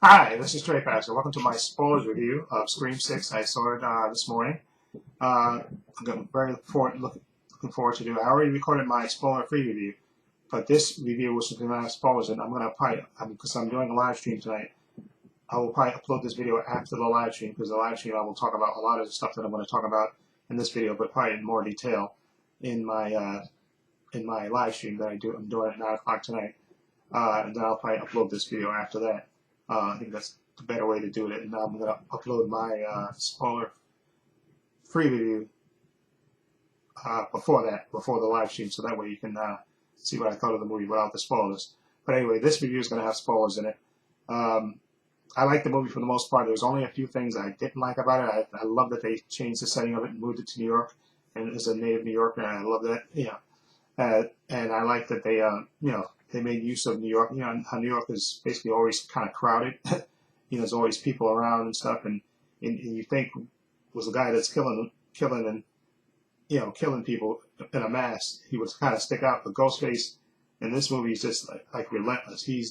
Hi, this is Trey Pastor. Welcome to my spoilers review of Scream 6. I saw it this morning. I'm looking forward to do it. I already recorded my spoiler-free review, but this review was going to have spoilers, and I'm going to probably, because I'm doing a live stream tonight, I will probably upload this video after the live stream, because the live stream I will talk about a lot of the stuff that I'm going to talk about in this video, but probably in more detail in my live stream that I'm doing at 9 o'clock tonight. And then I'll probably upload this video after that. I think that's the better way to do it. And now I'm going to upload my spoiler-free review before the live stream, so that way you can see what I thought of the movie without the spoilers. But anyway, this review is going to have spoilers in it. I like the movie for the most part. There's only a few things I didn't like about it. I love that they changed the setting of it and moved it to New York, and as a native New Yorker, I love that. Yeah. And I like that they made use of New York. How New York is basically always kind of crowded. There's always people around and stuff, and you think was the guy that's killing people in a mass, he would kind of stick out. But Ghostface in this movie is just like relentless. He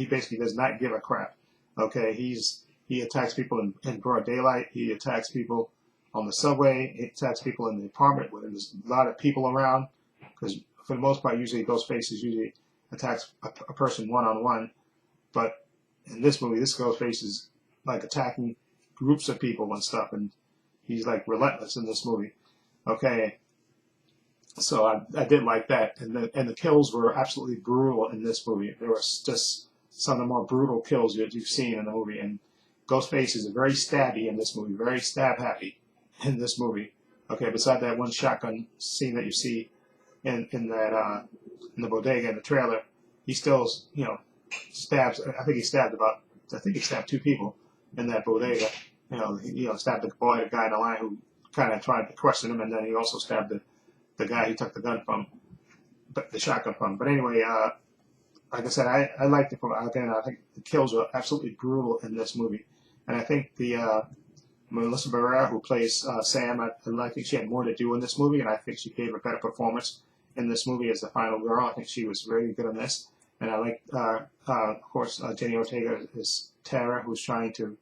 basically does not give a crap. Okay, he attacks people in broad daylight. He attacks people on the subway. He attacks people in the apartment where there's a lot of people around. Because for the most part, usually Ghostface usually attacks a person one-on-one. But in this movie, this Ghostface is like attacking groups of people and stuff, and he's like relentless in this movie. Okay, so I did like that, and the kills were absolutely brutal in this movie. There was just some of the more brutal kills that you've seen in the movie, and Ghostface is very stabby in this movie, very stab happy in this movie. Okay, beside that one shotgun scene that you see in the bodega in the trailer, he still stabs. I think he stabbed two people in that bodega. He stabbed the guy in the line who kind of tried to question him, and then he also stabbed the guy he took the shotgun from. But anyway, like I said, I liked it. Again, I think the kills were absolutely brutal in this movie, and I think the Melissa Barrera, who plays Sam, I think she had more to do in this movie, and I think she gave a better performance in this movie as the final girl. I think she was very good in this. And I like, of course, Jenny Ortega is Tara, who's trying to,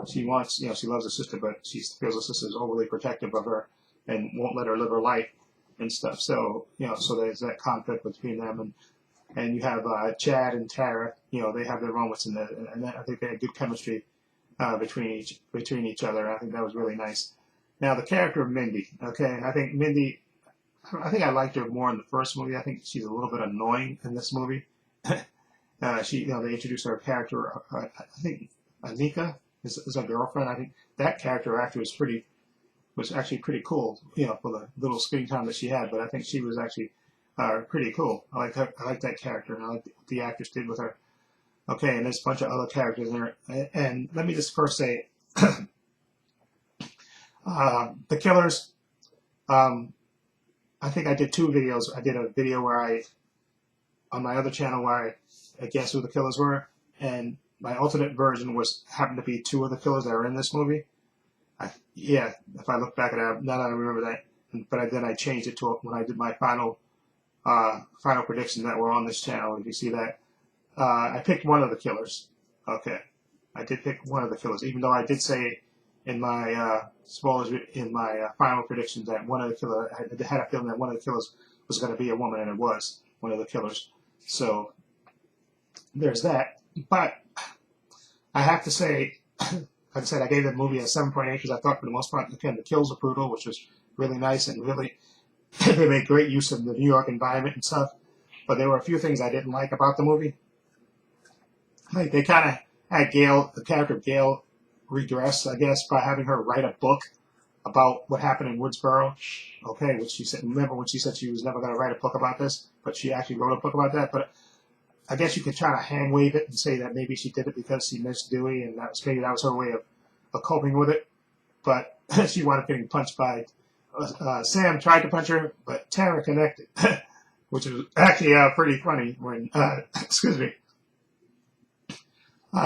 she wants, she loves her sister, but she feels her sister is overly protective of her and won't let her live her life and stuff. So, so there's that conflict between them. And you have Chad and Tara, they have their moments in there. And I think they had good chemistry between each other. I think that was really nice. Now, the character of Mindy, okay, I think I liked her more in the first movie. I think she's a little bit annoying in this movie. They introduced her character. I think Anika is her girlfriend. I think that character actually was actually pretty cool. For the little screen time that she had. But I think she was actually pretty cool. I like her. I like that character, and I like what the actress did with her. Okay, and there's a bunch of other characters in there. And let me just first say, the killers. I think I did two videos. I did a video on my other channel where I guessed who the killers were, and my alternate version happened to be two of the killers that are in this movie. If I look back at it, now that I remember that, but then I changed it to when I did my final predictions that were on this channel. If you see that, I picked one of the killers. Okay, I did pick one of the killers, even though I did say in my spoilers in my final predictions that one of the killers, I had a feeling that one of the killers was going to be a woman, and it was one of the killers. So there's that. But I have to say, like I said, I gave the movie a 7.8 because I thought for the most part, again, the kills were brutal, which was really nice, and really they made great use of the New York environment and stuff. But there were a few things I didn't like about the movie. Like they kind of had the character of Gail, redress, I guess, by having her write a book about what happened in Woodsboro. Okay, which she said, remember when she said she was never going to write a book about this, but she actually wrote a book about that. But I guess you could try to hand wave it and say that maybe she did it because she missed Dewey, and maybe that was her way of coping with it. But she wound up getting punched by Sam. Tried to punch her, but Tara connected, which was actually pretty funny when excuse me,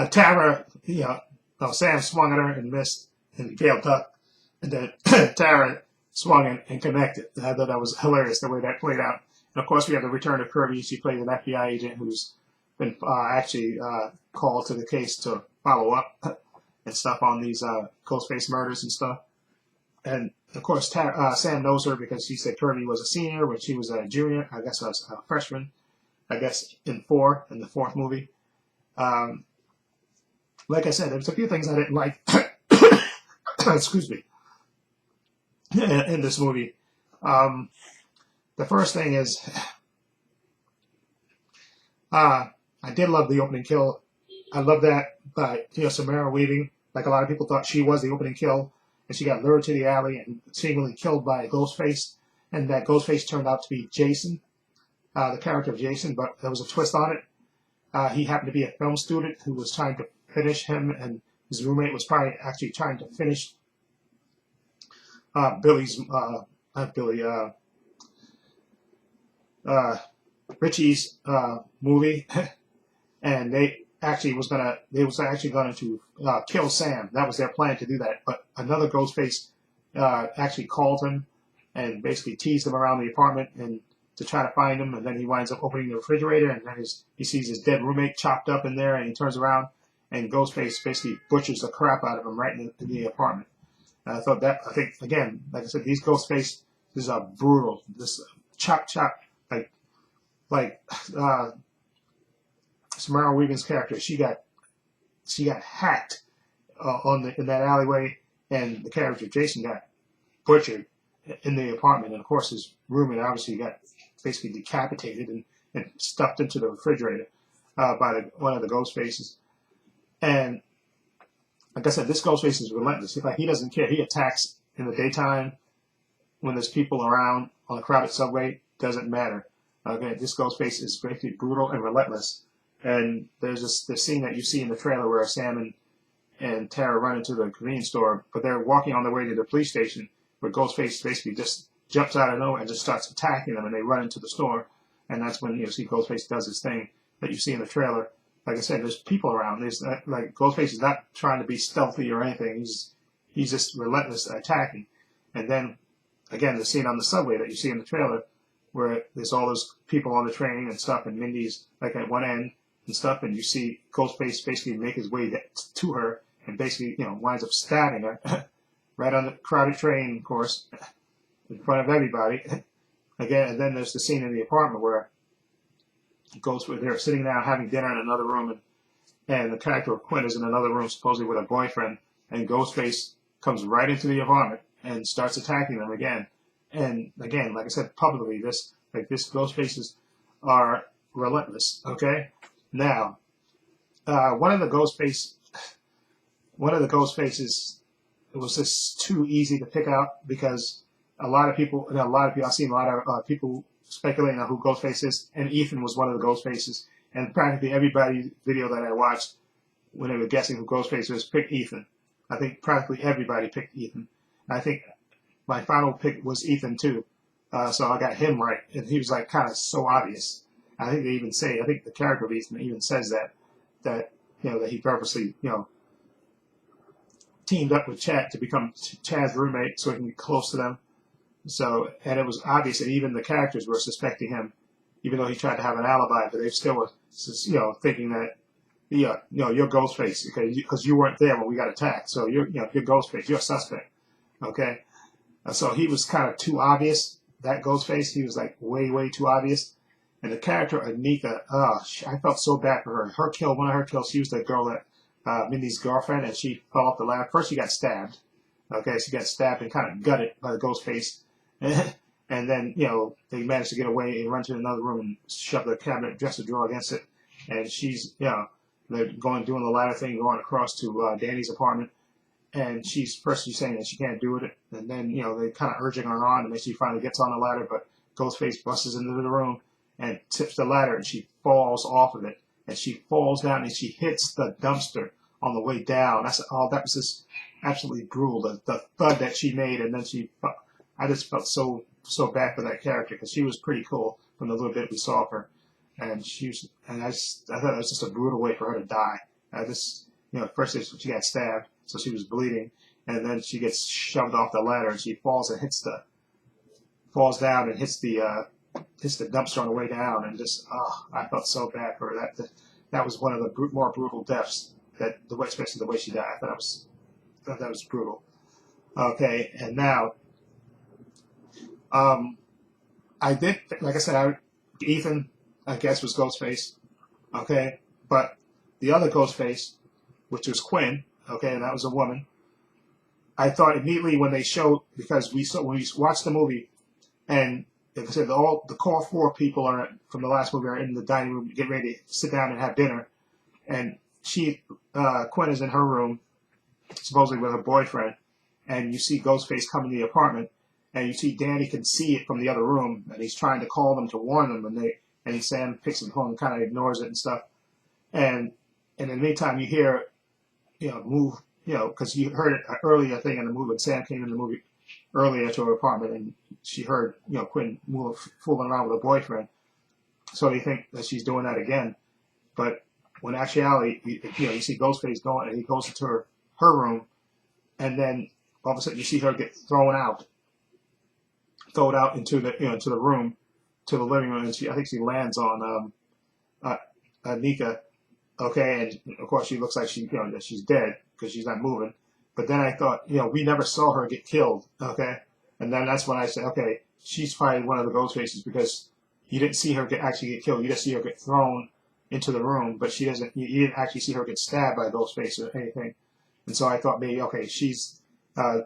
Tara, Sam swung at her and missed, and Gail ducked, and then Tara swung and connected. I thought that was hilarious the way that played out. And of course, we have the return of Kirby. She plays an FBI agent who's been actually called to the case to follow up and stuff on these Ghostface murders and stuff. And of course, Sam knows her because she said Kirby was a senior when she was a junior. I guess I was a freshman. I guess in the fourth movie. Like I said, there was a few things I didn't like. Excuse me. In this movie, the first thing is, I did love the opening kill. I love that, but Samara Weaving, like a lot of people thought she was the opening kill, and she got lured to the alley and seemingly killed by Ghostface, and that Ghostface turned out to be Jason, the character of Jason, but there was a twist on it. He happened to be a film student who was trying to finish him, and his roommate was probably actually trying to finish Richie's movie, and they was actually going to kill Sam. That was their plan to do that. But another Ghostface actually called him and basically teased him around the apartment and to try to find him. And then he winds up opening the refrigerator, and then he sees his dead roommate chopped up in there, and he turns around, and Ghostface basically butchers the crap out of him right in the apartment. And I think again, like I said, these Ghostface are brutal. This chop, like Samara Weaving's character, she got hacked in that alleyway, and the character Jason got butchered in the apartment, and of course his roommate obviously got basically decapitated and stuffed into the refrigerator by one of the Ghostfaces. And like I said, this Ghostface is relentless. He doesn't care. He attacks in the daytime when there's people around on a crowded subway. Doesn't matter. Okay, this Ghostface is basically brutal and relentless. And there's this scene that you see in the trailer where Sam and Tara run into the convenience store, but they're walking on their way to the police station, where Ghostface basically just jumps out of nowhere and just starts attacking them, and they run into the store. And that's when you see Ghostface does his thing that you see in the trailer. Like I said, there's people around. Like Ghostface is not trying to be stealthy or anything. He's just relentless attacking. And then again, the scene on the subway that you see in the trailer, where there's all those people on the train and stuff, and Mindy's like at one end and stuff, and you see Ghostface basically make his way to her and basically winds up stabbing her right on the crowded train, of course, in front of everybody. Again, and then there's the scene in the apartment where they're sitting down having dinner in another room, and the character of Quinn is in another room supposedly with a boyfriend, and Ghostface comes right into the apartment and starts attacking them again. And again, like I said publicly, this Ghostfaces are relentless. Okay, now one of the Ghostfaces, it was just too easy to pick out because I've seen a lot of people speculating on who Ghostface is, and Ethan was one of the Ghostfaces. And practically everybody's video that I watched when they were guessing who Ghostface was picked Ethan. I think practically everybody picked Ethan. I think my final pick was Ethan too, so I got him right, and he was like kind of so obvious. I think the character of Ethan even says that he purposely teamed up with Chad to become Chad's roommate so he can get close to them. So, and it was obvious that even the characters were suspecting him, even though he tried to have an alibi, but they still were, thinking that, you're Ghostface because you weren't there when we got attacked. So you're Ghostface, you're a suspect. Okay. So he was kind of too obvious, that Ghostface. He was like way, way too obvious. And the character Anika, I felt so bad for her. One of her kills, she was the girl that, Mindy's girlfriend, and she fell off the ladder. First she got stabbed. Okay, she got stabbed and kind of gutted by the Ghostface. And then, they managed to get away and run to another room and shove the cabinet dresser drawer against it. And she's, they're doing the ladder thing, going across to Danny's apartment. And she's saying that she can't do it. And then, they kind of urging her on, and then she finally gets on the ladder, but Ghostface busts into the room and tips the ladder, and she falls off of it. And she falls down, and she hits the dumpster on the way down. That was just absolutely brutal. The thud that she made, and then I just felt so bad for that character because she was pretty cool from the little bit we saw of her, and I thought it was just a brutal way for her to die. At first she got stabbed, so she was bleeding, and then she gets shoved off the ladder, and she falls and falls down and hits the dumpster on the way down, and just I felt so bad for her. That was one of the more brutal deaths that the way, especially the way she died. Thought that was brutal. Okay, and now um, I did, like I said, Ethan, I guess, was Ghostface. Okay, but the other Ghostface, which was Quinn, okay, and that was a woman. I thought immediately when they showed, because when we watched the movie, and like I said, the core four people are from the last movie are in the dining room getting ready to sit down and have dinner, and Quinn is in her room, supposedly with her boyfriend, and you see Ghostface come in the apartment, and you see Danny can see it from the other room, and he's trying to call them to warn them, and Sam picks it home and kind of ignores it and stuff, and in the meantime you hear, move, because you heard it earlier thing in the movie, and Sam came in the movie earlier to her apartment, and she heard, Quinn fooling around with her boyfriend, so they think that she's doing that again, but when actuality, you see Ghostface going, and he goes into her room, and then all of a sudden you see her get thrown out into the into the room, to the living room, and I think she lands on Nika, okay, and of course she looks like that she's dead because she's not moving. But then I thought, we never saw her get killed, okay, and then that's when I said, okay, she's probably one of the Ghostfaces because you didn't see her actually get killed. You just see her get thrown into the room, but she doesn't. You didn't actually see her get stabbed by Ghostface or anything. And so I thought maybe, okay, she's one of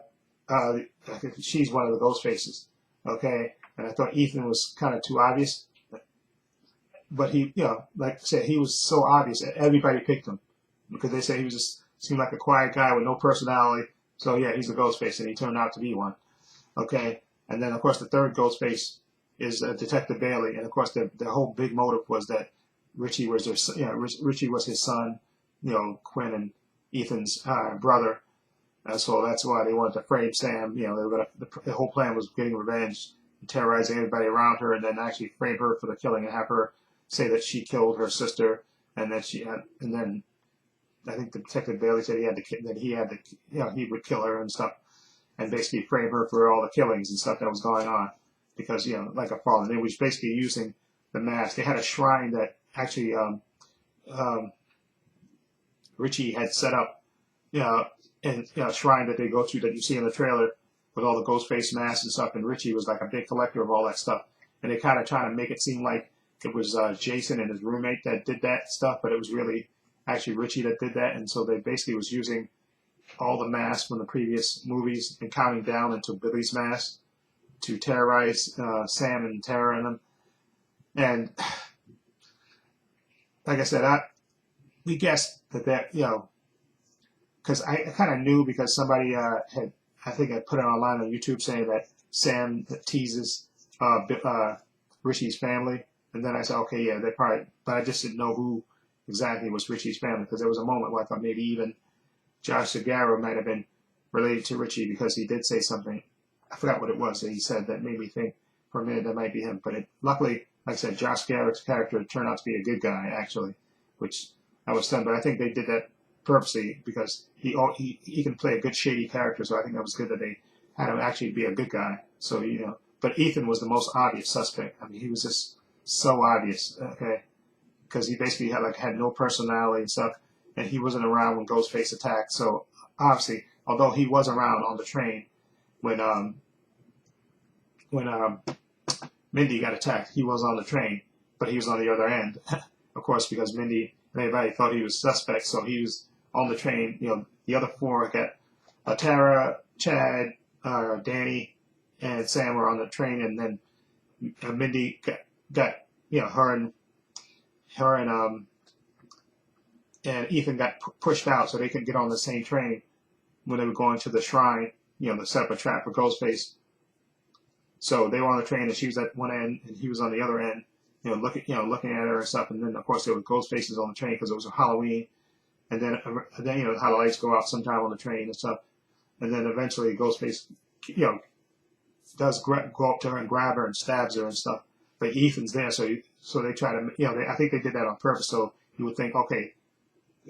the Ghostfaces, okay. And I thought Ethan was kind of too obvious, but he, like I said, he was so obvious that everybody picked him because they said he was just seemed like a quiet guy with no personality. So yeah, he's a Ghostface, and he turned out to be one, okay. And then of course the third Ghostface is Detective Bailey, and of course the whole big motive was that Richie was Richie was his son, Quinn and Ethan's brother, and so that's why they wanted to frame Sam. They were the whole plan was getting revenge, and terrorizing everybody around her, and then actually frame her for the killing and have her say that she killed her sister, and then I think the Detective Bailey said he had to, he would kill her and stuff, and basically frame her for all the killings and stuff that was going on, because like a father, they was basically using the mask. They had a shrine that actually Richie had set up, and a shrine that they go to that you see in the trailer with all the Ghostface masks and stuff. And Richie was like a big collector of all that stuff. And they kind of trying to make it seem like it was Jason and his roommate that did that stuff, but it was really actually Richie that did that. And so they basically was using all the masks from the previous movies and counting down into Billy's mask to terrorize Sam and Tara and them. And like I said, we guessed that because I kind of knew because somebody had, I think I put it online on YouTube saying that Sam teases Richie's family, and then I said, okay, yeah, they probably, but I just didn't know who exactly was Richie's family, because there was a moment where I thought maybe even Josh Segarra might have been related to Richie, because he did say something, I forgot what it was that he said that made me think for a minute that might be him, but luckily, like I said, Josh Segarra's character turned out to be a good guy, actually, which I was stunned, but I think they did that purposely because he can play a good shady character, so I think that was good that they had him actually be a good guy. So but Ethan was the most obvious suspect. I mean, he was just so obvious, okay, because he basically had no personality and stuff, and he wasn't around when Ghostface attacked. So obviously, although he was around on the train when Mindy got attacked, he was on the train, but he was on the other end, of course, because Mindy and everybody thought he was suspect, so he was on the train. The other four got Tara, Chad, Danny, and Sam were on the train, and then Mindy got her and Ethan got pushed out so they couldn't get on the same train when they were going to the shrine, to set up a trap for Ghostface. So they were on the train, and she was at one end, and he was on the other end, looking at her and stuff. And then of course there were Ghostfaces on the train because it was Halloween. And then how the lights go out sometime on the train and stuff. And then eventually Ghostface, does go up to her and grab her and stabs her and stuff. But Ethan's there, so they try to, I think they did that on purpose, so you would think, okay,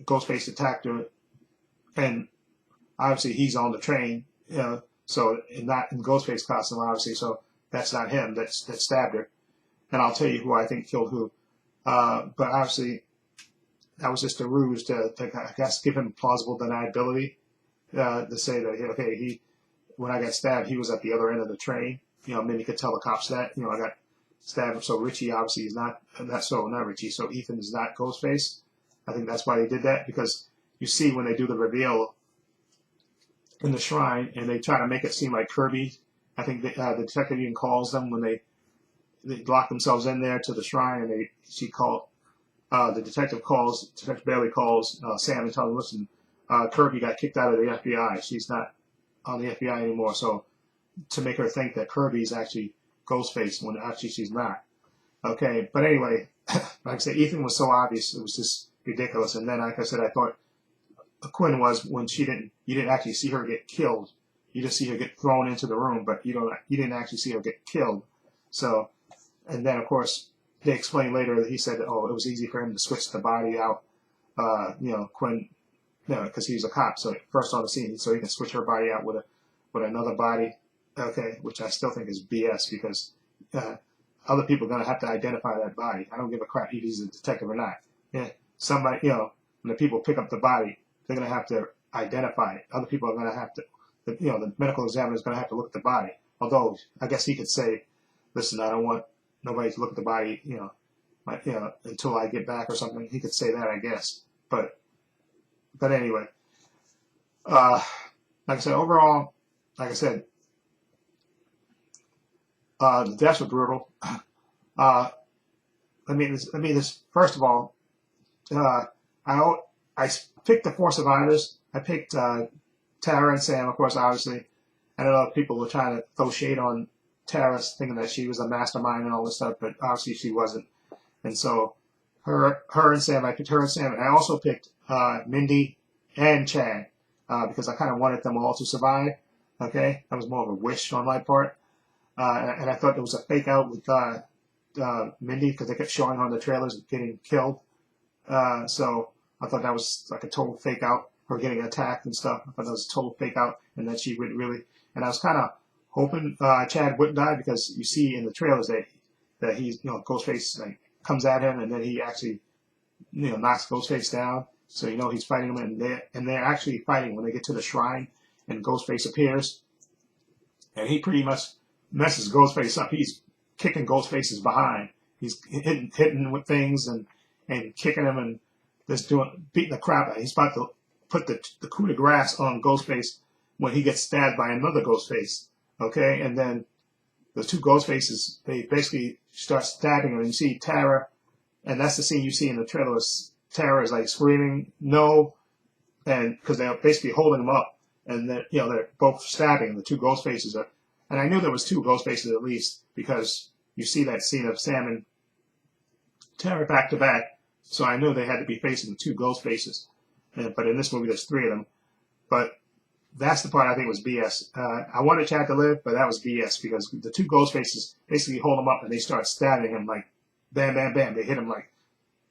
Ghostface attacked her, and obviously he's on the train, so not in Ghostface costume, obviously, so that's not him that stabbed her. And I'll tell you who I think killed who. But obviously, that was just a ruse to I guess, give him plausible deniability, to say that, okay, when I got stabbed, he was at the other end of the train. Mindy could tell the cops that, I got stabbed. So Richie obviously is not Richie. So Ethan is not Ghostface. I think that's why they did that, because you see when they do the reveal in the shrine and they try to make it seem like Kirby. I think the detective even calls them when they lock themselves in there to the shrine, and Detective Bailey calls Sam and tells him, listen, Kirby got kicked out of the FBI. She's not on the FBI anymore. So to make her think that Kirby's actually Ghostface when actually she's not. Okay, but anyway, like I said, Ethan was so obvious, it was just ridiculous. And then, like I said, I thought Quinn was when you didn't actually see her get killed. You just see her get thrown into the room, but you didn't actually see her get killed. So, and then of course they explained later that he said, oh, it was easy for him to switch the body out. Quinn, because he was a cop, so first on the scene, so he can switch her body out with another body. Okay, which I still think is BS, because other people are gonna have to identify that body. I don't give a crap if he's a detective or not. Yeah, somebody, when the people pick up the body, they're gonna have to identify it. Other people are gonna have to, the medical examiner is gonna have to look at the body. Although I guess he could say, listen, I don't want nobody to look at the body, until I get back or something. He could say that, I guess. But anyway, like I said, overall, like I said, the deaths were brutal. Let me just first of all, I picked the 4 survivors. I picked Tara and Sam, of course, obviously. I don't know if people were trying to throw shade on Tara, thinking that she was a mastermind and all this stuff, but obviously she wasn't. And so her and Sam, I picked her and Sam, and I also picked Mindy and Chad, because I kind of wanted them all to survive. Okay, that was more of a wish on my part. And I thought there was a fake out with Mindy, because they kept showing her on the trailers getting killed. So I thought that was like a total fake out, her getting attacked and stuff. I thought that was a total fake out, and that she would really. And I was kind of hoping Chad wouldn't die, because you see in the trailers that he's, Ghostface like comes at him, and then he actually, knocks Ghostface down. So he's fighting him, and they're actually fighting when they get to the shrine, and Ghostface appears, and he pretty much messes Ghostface up. He's kicking Ghostface's behind. He's hitting with things and kicking him and just beating the crap out of him. He's about to put the coup de grace on Ghostface when he gets stabbed by another Ghostface. Okay, and then the 2 Ghostfaces, they basically start stabbing him, and you see Tara, and that's the scene you see in the trailers. Tara is like screaming no, and because they're basically holding him up, and then they're both stabbing. The 2 Ghostfaces are, and I knew there was 2 Ghostfaces at least, because you see that scene of Sam and Tara back to back, so I knew they had to be facing the 2 Ghostfaces. But in this movie, there's 3 of them. But that's the part I think was BS. I wanted Chad to live, but that was BS, because the 2 Ghostfaces basically hold him up and they start stabbing him like bam, bam, bam. They hit him like,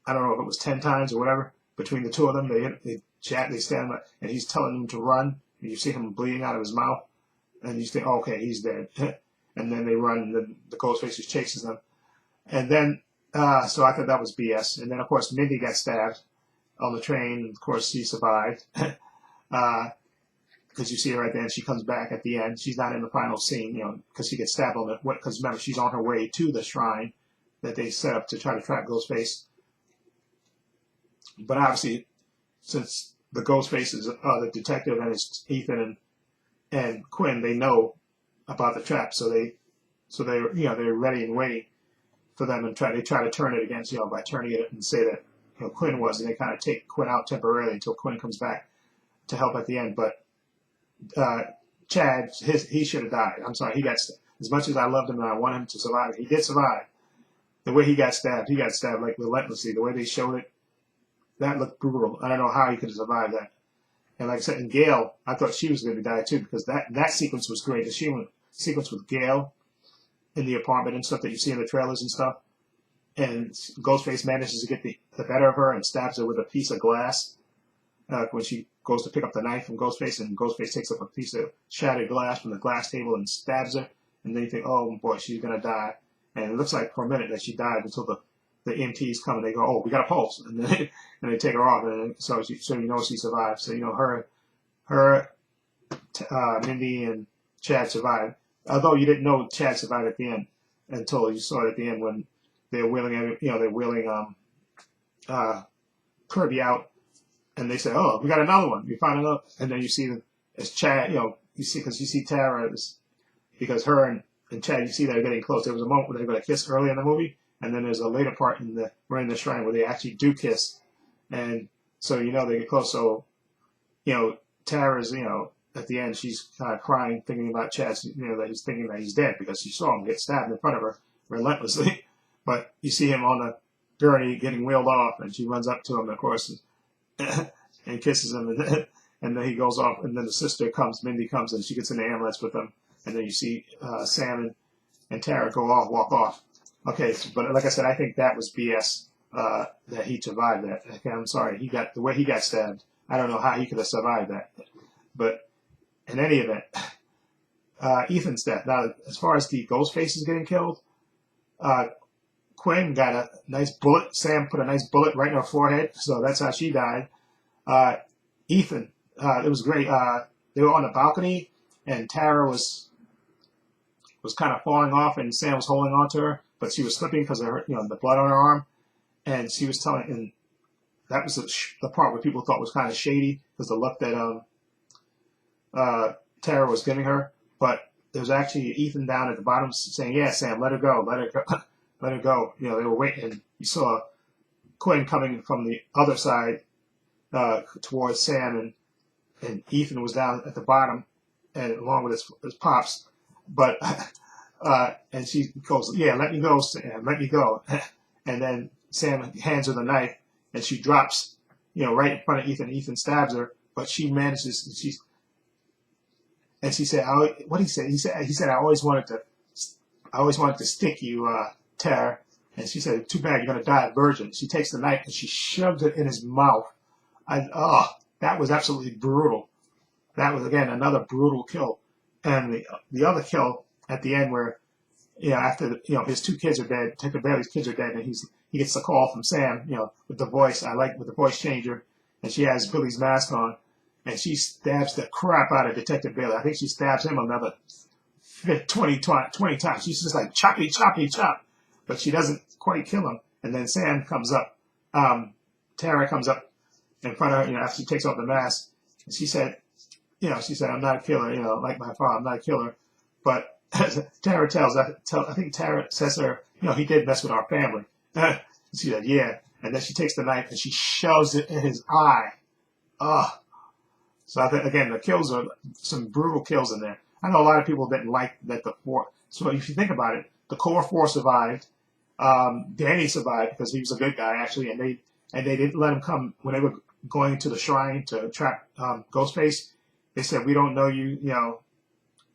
I don't know if it was 10 times or whatever. Between the 2 of them, they stab him up, and he's telling them to run. And you see him bleeding out of his mouth, and you think, oh, okay, he's dead. And then they run, and then the Ghostfaces chases them. And then, so I thought that was BS. And then, of course, Mindy got stabbed on the train. Of course, she survived. Because you see her right there, and she comes back at the end. She's not in the final scene, because she gets stabbed on because remember, she's on her way to the shrine that they set up to try to trap Ghostface. But obviously, since the Ghostfaces, the detective and his Ethan and Quinn, they know about the trap, so they're ready and waiting for them, and they try to turn it against, by turning it and say that Quinn was, and they kind of take Quinn out temporarily until Quinn comes back to help at the end. But Chad, he should have died. I'm sorry, as much as I loved him and I wanted him to survive, he did survive. The way he got stabbed like relentlessly. The way they showed it, that looked brutal. I don't know how he could have survived that. And like I said, and Gail, I thought she was going to die too, because that sequence was great. The sequence with Gail in the apartment and stuff that you see in the trailers and stuff. And Ghostface manages to get the better of her and stabs her with a piece of glass when she goes to pick up the knife from Ghostface, and Ghostface takes up a piece of shattered glass from the glass table and stabs her. And then you think, oh boy, she's going to die. And it looks like for a minute that she died until the EMTs come and they go, oh, we got a pulse, and then and they take her off, and so you know she survived. So you know her Mindy and Chad survived. Although you didn't know Chad survived at the end until you saw it at the end when they're wheeling, they're wheeling Kirby out, and they say, "Oh, we got another one. We found another." And then you see it's Chad. You see because you see Tara because her and Chad, you see they're getting close. There was a moment where they're going to kiss early in the movie, and then there's a later part in the shrine where they actually do kiss, and so they get close. So Tara's at the end she's kind of crying, thinking about Chad. That he's thinking that he's dead because she saw him get stabbed in front of her relentlessly. But you see him on the gurney getting wheeled off, and she runs up to him, of course, and kisses him, and then he goes off, and then the sister comes, Mindy comes, and she gets in the ambulance with them, and then you see Sam and Tara walk off. Okay, but like I said, I think that was BS that he survived that. Okay, I'm sorry, the way he got stabbed. I don't know how he could have survived that, but in any event, Ethan's death. Now, as far as the Ghostface is getting killed, Quinn got a nice bullet. Sam put a nice bullet right in her forehead, so that's how she died. Ethan, it was great. They were on the balcony, and Tara was kind of falling off, and Sam was holding on to her, but she was slipping because of her, the blood on her arm, and she was telling, and that was the part where people thought was kind of shady because the look that Tara was giving her, but there was actually Ethan down at the bottom saying, "Yeah, Sam, let her go, let her go." Let her go. They were waiting. And you saw Quinn coming from the other side towards Sam, and Ethan was down at the bottom, and along with his pops. But and she goes, "Yeah, let me go, Sam. Let me go." And then Sam hands her the knife, and she drops, right in front of Ethan. Ethan stabs her, but she manages. And she said, "What did he say?" He said, "I always wanted to stick you." Tara, and she said, "Too bad you're going to die a virgin." She takes the knife and she shoves it in his mouth. That was absolutely brutal. That was, again, another brutal kill. And the other kill at the end where, after, his two kids are dead, Detective Bailey's kids are dead, and he gets a call from with the voice, with the voice changer, and she has Billy's mask on, and she stabs the crap out of Detective Bailey. I think she stabs him another 20 times. She's just like, choppy, choppy, chop. But she doesn't quite kill him. And then Sam comes up. Tara comes up in front of her, after she takes off the mask. And she said, "I'm not a killer, like my father, I'm not a killer." But Tara I think Tara says to her, "He did mess with our family." She said, "Yeah." And then she takes the knife and she shoves it in his eye. So I think, again, the kills are some brutal kills in there. I know a lot of people didn't like that so if you think about it, the core four survived. Danny survived because he was a good guy, actually, and they didn't let him come when they were going to the shrine to trap Ghostface. They said, "We don't know you,"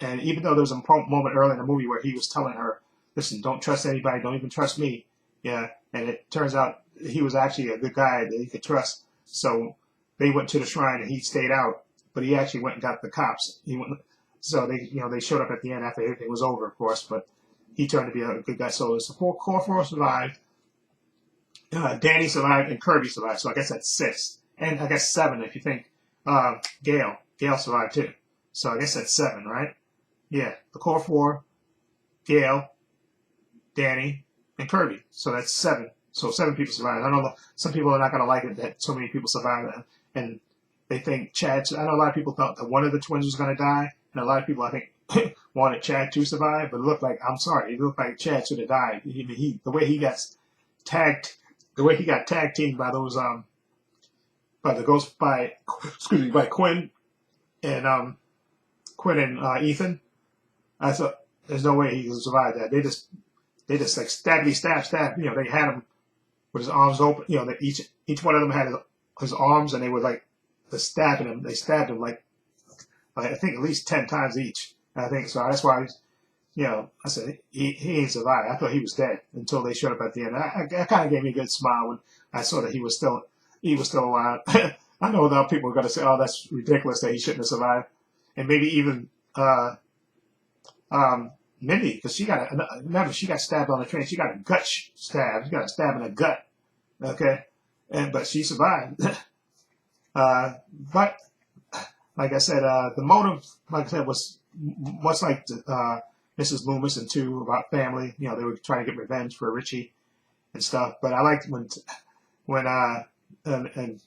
And even though there was a moment early in the movie where he was telling her, "Listen, don't trust anybody, don't even trust me," and it turns out he was actually a good guy that he could trust. So they went to the shrine and he stayed out, but he actually went and got the cops. So they showed up at the end after everything was over, of course, but he turned to be a good guy. So it's the core four survived. Danny survived and Kirby survived. So I guess that's 6. And I guess 7 if you think Gail. Gail survived too. So I guess that's 7, right? Yeah. The core 4, Gail, Danny, and Kirby. So that's 7. So 7 people survived. I know some people are not going to like it that so many people survived. And they think Chad. I know a lot of people thought that one of the twins was going to die. And a lot of people, I think, wanted Chad to survive, but it looked like Chad should have died. The way he got tag teamed by those by Quinn and Ethan. I thought there's no way he could survive that. They just like stab. They had him with his arms open. Each one of them had his arms, and they were like stabbing him. They stabbed him like I think at least 10 times each. I think so. That's why, I said he ain't survived. I thought he was dead until they showed up at the end. That kind of gave me a good smile when I saw that he was still alive. I know that people are going to say, "Oh, that's ridiculous that he shouldn't have survived," and maybe even Mindy, because remember, she got stabbed on the train. She got a gut stab. She got a stab in the gut. Okay, but she survived. But like I said, the motive, like I said, was much like Mrs. Loomis and two about family. You know, they were trying to get revenge for Richie and stuff. But I liked when and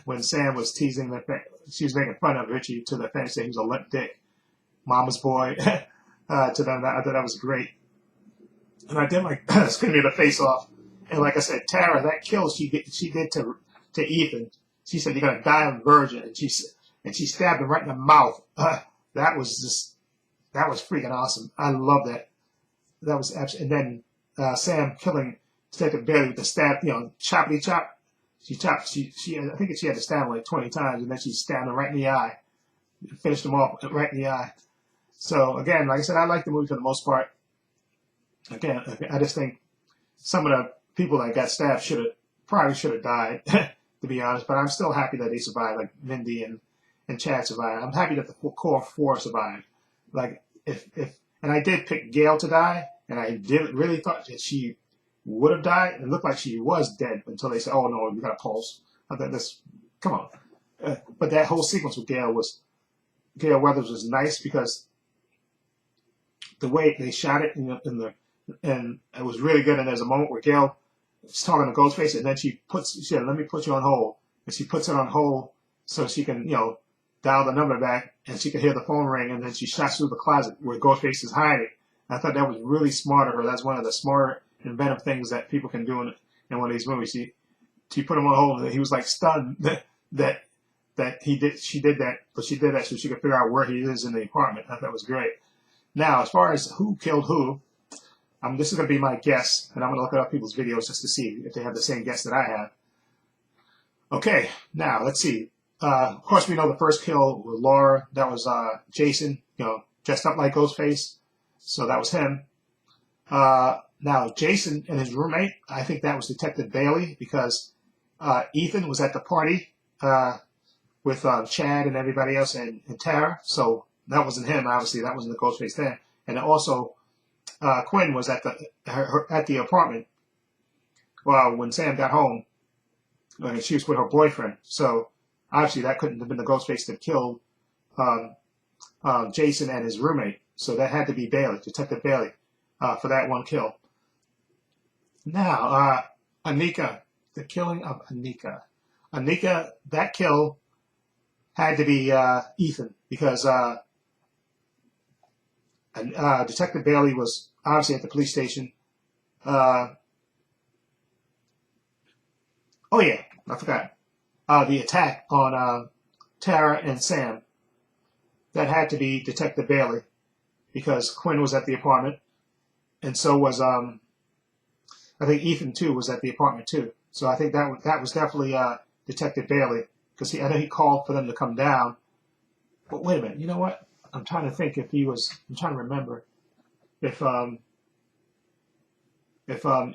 when Sam was teasing she was making fun of Richie to the family, saying he was a limp dick, mama's boy, to them. I thought that was great. And I did like screaming the face off. And like I said, Tara, that kill she did to Ethan. She said, "You're gonna die on virgin," and she stabbed him right in the mouth. That was freaking awesome. I love that. That was absolutely. And then Sam killing Detective Bailey with the stab, choppity chop. She chopped. I think she had to stab him like 20 times, and then she stabbed him right in the eye, finished him off right in the eye. So again, like I said, I like the movie for the most part. Again, I just think some of the people that got stabbed probably should have died, to be honest. But I'm still happy that they survived, like Mindy and Chad survived. I'm happy that the core four survived. Like and I did pick Gail to die, and I really thought that she would have died. It looked like she was dead until they said, "Oh no, we got a pulse." I thought come on. But that whole sequence with Gail Weathers was nice because the way they shot it and it was really good. And there's a moment where Gail is talking to Ghostface, and then she said, "Let me put you on hold," and she puts it on hold so she can dial the number back, and she could hear the phone ring, and then she shots through the closet where Ghostface is hiding. I thought that was really smart of her. That's one of the smart, inventive things that people can do in one of these movies. She put him on hold, and he was like stunned that she did that, but she did that so she could figure out where he is in the apartment. I thought that was great. Now, as far as who killed who, this is going to be my guess, and I'm going to look at other people's videos just to see if they have the same guess that I have. Okay, now let's see. Of course, we know the first kill with Laura. That was Jason, dressed up like Ghostface. So that was him. Now, Jason and his roommate, I think that was Detective Bailey because Ethan was at the party with Chad and everybody else and Tara. So that wasn't him, obviously. That wasn't the Ghostface there. And also, Quinn was at the apartment when Sam got home. She was with her boyfriend. So obviously that couldn't have been the Ghostface that killed Jason and his roommate. So that had to be Bailey, Detective Bailey, for that one kill. Now, Anika, the killing of Anika. Anika, that kill had to be Ethan because Detective Bailey was obviously at the police station. Oh yeah, I forgot. The attack on Tara and Sam. That had to be Detective Bailey because Quinn was at the apartment, and so was I think Ethan too was at the apartment too. So I think that was definitely Detective Bailey because I know he called for them to come down. But wait a minute, you know what? I'm trying to think if he was. I'm trying to remember if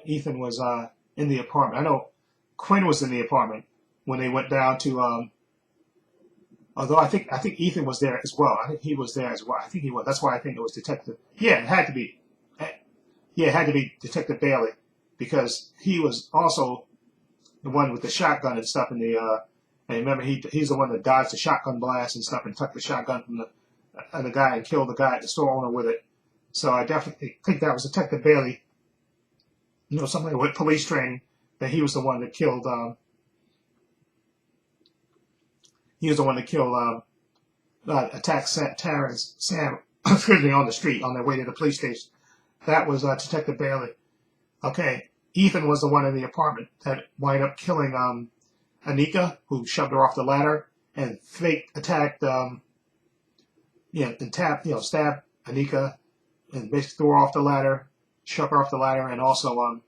Ethan was in the apartment. I know Quinn was in the apartment when they went down to. Although I think Ethan was there as well. I think he was there as well. I think he was. That's why I think it was Detective. Yeah, it had to be. Yeah, it had to be Detective Bailey because he was also the one with the shotgun and stuff in the. And remember, he's the one that dodged the shotgun blast and stuff and took the shotgun from the guy and killed the guy at the store owner with it. So I definitely think that was Detective Bailey. Somebody with police training. That he was the one that killed. He was the one that killed, attacked Tara and Sam, excuse me, on the street on their way to the police station. That was Detective Bailey. Okay, Ethan was the one in the apartment that wound up killing Anika, who shoved her off the ladder and fake attacked, and stabbed Anika and basically threw her off the ladder, shoved her off the ladder, and also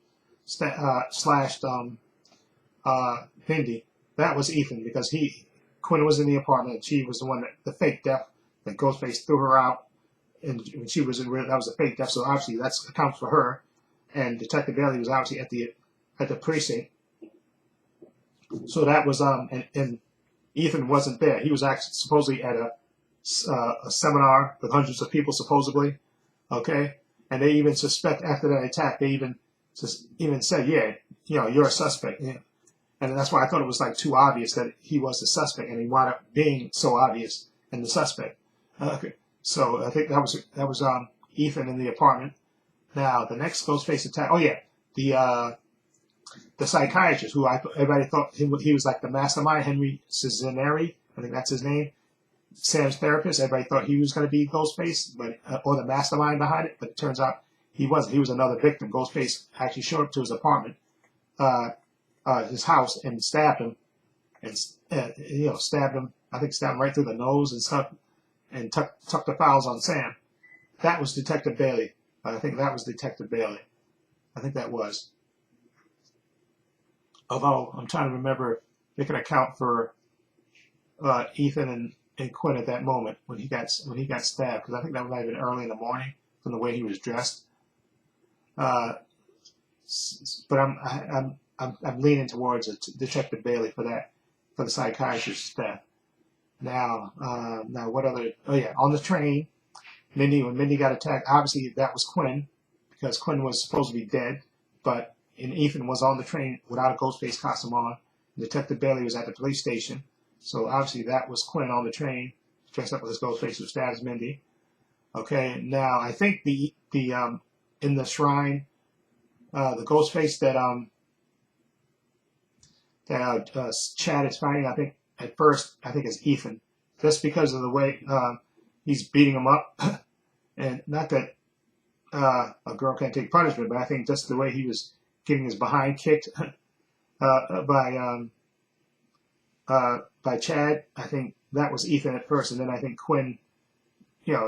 slashed Mindy. That was Ethan because Quinn was in the apartment and she was the one the fake death that Ghostface threw her out, and when she was that was a fake death. So obviously that accounts for her. And Detective Bailey was obviously at the precinct. So that was and Ethan wasn't there. He was actually supposedly at a seminar with hundreds of people supposedly. Okay, And they even suspect after that attack, they even said, yeah, you're a suspect. Yeah. And that's why I thought it was like too obvious that he was the suspect, and he wound up being so obvious and the suspect. Okay. So I think that was Ethan in the apartment. Now the next Ghostface attack. Oh yeah, the psychiatrist who everybody thought he was like the mastermind, Henry Cizzaneri. I think that's his name. Sam's therapist. Everybody thought he was going to be Ghostface, but or the mastermind behind it. But it turns out he wasn't. He was another victim. Ghostface actually showed up to his apartment, his house, and stabbed him, and stabbed him. I think stabbed him right through the nose and stuff, and tucked the files on Sam. That was Detective Bailey. I think that was Detective Bailey. I think that was. Although I'm trying to remember, they can account for Ethan and Quinn at that moment when he got stabbed, because I think that might have been early in the morning from the way he was dressed. But I'm leaning towards Detective Bailey for the psychiatrist's death. Now what other? Oh yeah, on the train, when Mindy got attacked, obviously that was Quinn, because Quinn was supposed to be dead, and Ethan was on the train without a Ghostface costume on. Detective Bailey was at the police station, so obviously that was Quinn on the train, dressed up with his Ghostface who stabs Mindy. Okay, now I think the in the shrine, the Ghostface that Chad is fighting, I think at first is Ethan, just because of the way he's beating him up, and not that a girl can't take punishment, but I think just the way he was getting his behind kicked by Chad. I think that was Ethan at first, and then I think Quinn,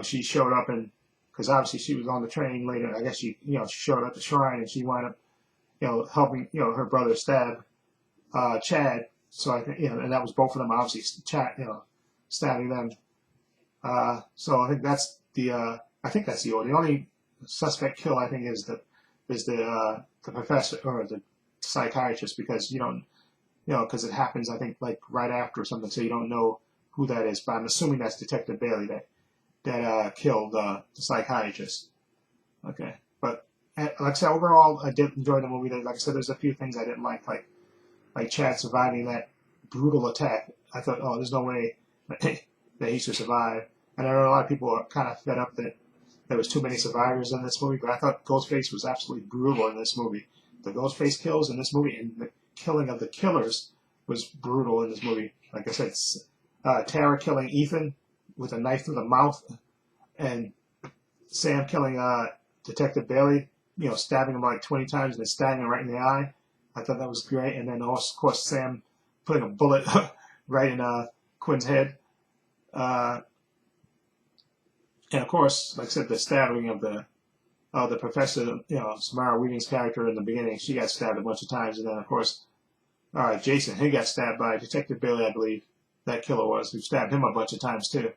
she showed up, and because obviously she was on the train later. I guess she showed up at the shrine, and she wound up helping her brother stab Chad. So I think and that was both of them obviously stabbing them. So I think that's the order. The only suspect kill I think is the professor or the psychiatrist, because because it happens I think like right after or something, so you don't know who that is. But I'm assuming that's Detective Bailey that killed the psychiatrist. Okay, but like I said, overall I did enjoy the movie. Like I said, there's a few things I didn't like Chad surviving that brutal attack. I thought, oh, there's no way that he should survive. And I know a lot of people are kind of fed up that there was too many survivors in this movie, but I thought Ghostface was absolutely brutal in this movie. The Ghostface kills in this movie and the killing of the killers was brutal in this movie. Like I said, Tara killing Ethan with a knife through the mouth, and Sam killing Detective Bailey, stabbing him like 20 times and then stabbing him right in the eye. I thought that was great. And then, of course, Sam putting a bullet right in Quinn's head. And of course, like I said, the stabbing of the professor, Samara Weaving's character in the beginning, she got stabbed a bunch of times. And then, of course, Jason, he got stabbed by Detective Bailey, I believe that killer was, who stabbed him a bunch of times too.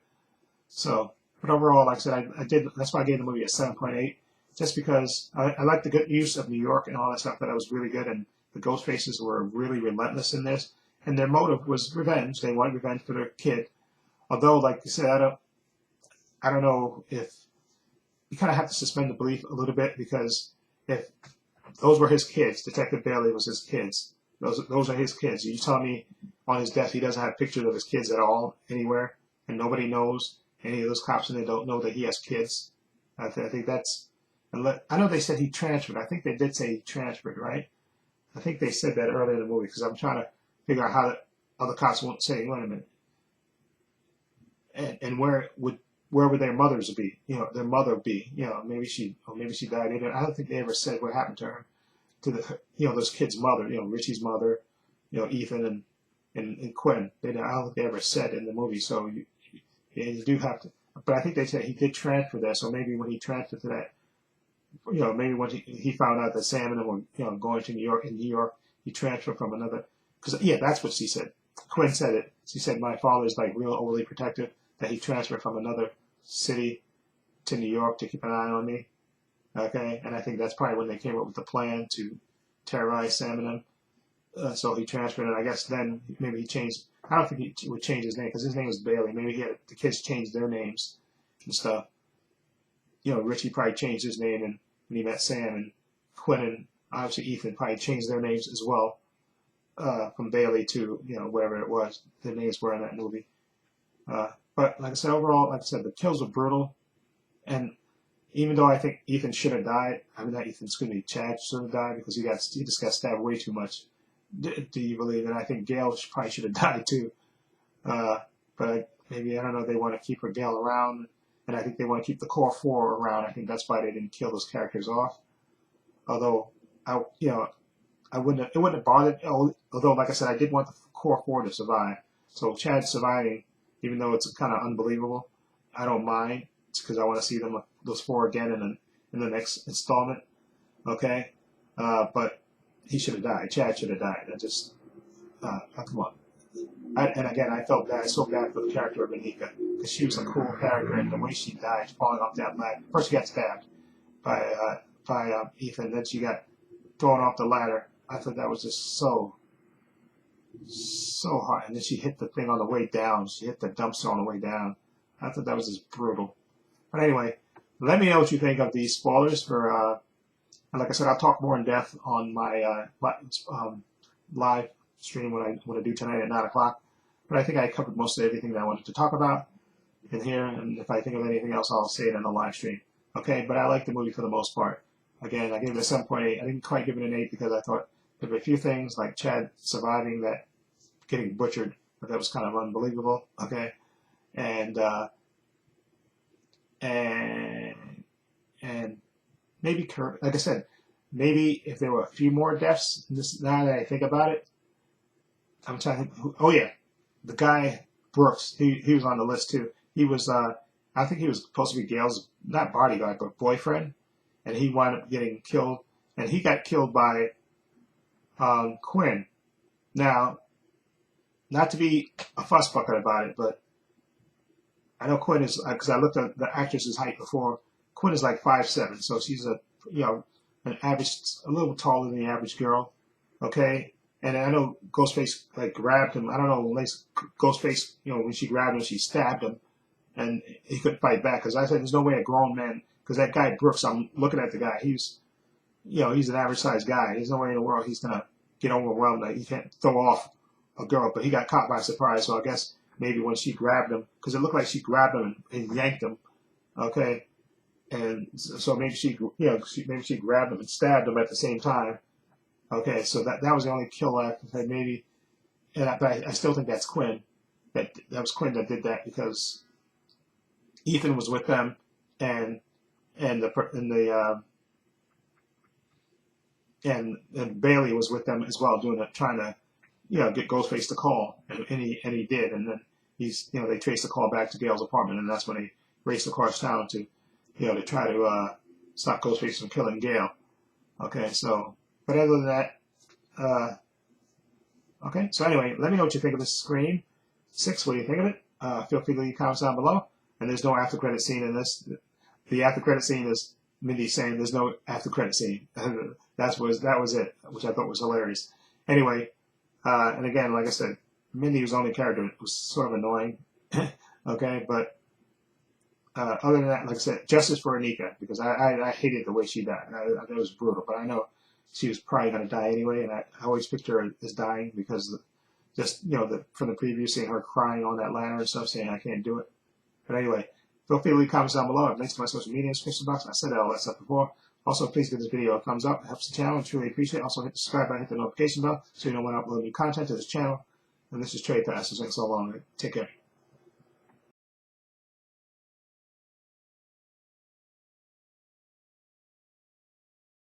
So, but overall, like I said, I did. That's why I gave the movie a 7.8, just because I like the good use of New York and all that stuff. That was really good, and the Ghostfaces were really relentless in this, and their motive was revenge. They wanted revenge for their kid. Although, like you said, I don't know if you kind of have to suspend the belief a little bit, because if those were his kids, Detective Bailey was his kids. Those are his kids. You tell me on his death he doesn't have pictures of his kids at all anywhere, and nobody knows, any of those cops, and they don't know that he has kids. I think that's. I know they said he transferred. I think they did say he transferred, right? I think they said that earlier in the movie, because I'm trying to figure out how the other cops won't say, wait a minute. And where would their mothers be? Their mother be? Maybe she died. I don't think they ever said what happened to her, to the those kids' mother. Richie's mother, Ethan and Quinn. I don't think they ever said in the movie. So you do have to. But I think they said he did transfer there. So maybe when he transferred to that, maybe when he found out that Sam and them were going to New York, he transferred from another. Because that's what she said. Quinn said it. She said my father is like real overly protective, that he transferred from another city to New York to keep an eye on me. Okay, and I think that's probably when they came up with the plan to terrorize Sam and them. So he transferred, and I guess then maybe he changed. I don't think he would change his name, because his name was Bailey. Maybe the kids changed their names and stuff. Richie probably changed his name and when he met Sam, and Quinn and obviously Ethan probably changed their names as well, from Bailey to whatever it was their names were in that movie. But like I said, overall, like I said, the kills were brutal, and even though I think Ethan should have died, I mean not Ethan, excuse me, Chad should have died because he just got stabbed way too much. Do you believe? And I think Gail probably should have died too. But maybe, I don't know, they want to keep her Gail around, and I think they want to keep the core four around. I think that's why they didn't kill those characters off. Although it wouldn't have bothered. Although, like I said, I did want the core four to survive. So Chad surviving, even though it's kind of unbelievable, I don't mind. It's because I want to see those four again in the next installment. Okay, but he should have died. Chad should have died. Come on. And again, I felt bad. So bad for the character of Anika because she was a cool character, and the way she died, falling off that ladder. First, she got stabbed by Ethan, then she got thrown off the ladder. I thought that was just so hard. And then she hit the thing on the way down. She hit the dumpster on the way down. I thought that was just brutal. But anyway, let me know what you think of these spoilers for. And like I said, I'll talk more in depth on my live stream what I want to do tonight at 9 o'clock. But I think I covered most of everything that I wanted to talk about in here. And if I think of anything else, I'll say it on the live stream. Okay, but I like the movie for the most part. Again, I gave it a 7.8. I didn't quite give it an 8 because I thought there were a few things like Chad surviving that, getting butchered, but that was kind of unbelievable. Okay, and maybe Kurt, like I said, maybe if there were a few more deaths. Now that I think about it, I'm trying to think. Oh yeah, the guy Brooks. He was on the list too. He was. I think he was supposed to be Gail's not bodyguard but boyfriend, and he wound up getting killed. And he got killed by Quinn. Now, not to be a fussbucket about it, but I know Quinn is, because I looked at the actress's height before. Quinn is like 5'7", so she's an average, a little taller than the average girl. Okay, and I know Ghostface like grabbed him. I don't know, Ghostface, when she grabbed him, she stabbed him, and he couldn't fight back. Because I said, there's no way a grown man, because that guy Brooks, I'm looking at the guy, he's an average sized guy. There's no way in the world he's gonna get overwhelmed. Like, he can't throw off a girl, but he got caught by surprise. So I guess maybe when she grabbed him, because it looked like she grabbed him and yanked him. Okay, and so maybe she grabbed him and stabbed him at the same time. Okay, so that was the only kill I could say maybe, but I still think that's Quinn. That was Quinn that did that because Ethan was with them, and Bailey was with them as well, trying to get Ghostface to call, and he did, and then they traced the call back to Gail's apartment, and that's when they raced the cars down to try to stop Ghostface from killing Gail. Okay, so but other than that, okay. So anyway, let me know what you think of this Scream 6. What do you think of it? Feel free to leave comments down below. And there's no after credit scene in this. The after credit scene is Mindy saying there's no after credit scene. that was it, which I thought was hilarious. Anyway, and again, like I said, Mindy was the only character. It was sort of annoying. Okay, but other than that, like I said, justice for Anika, because I hated the way she died. I it was brutal, but I know she was probably going to die anyway, and I always picture her as dying because from the preview, seeing her crying on that ladder and stuff, saying I can't do it. But anyway, feel free to leave comments down below. I have links to my social media in the description box. I said all that stuff before. Also, please give this video a thumbs up. It helps the channel. I truly appreciate it. Also, hit the subscribe button, hit the notification bell so you know when I upload new content to this channel. And this is Trey Passes. Thanks so long. Take care.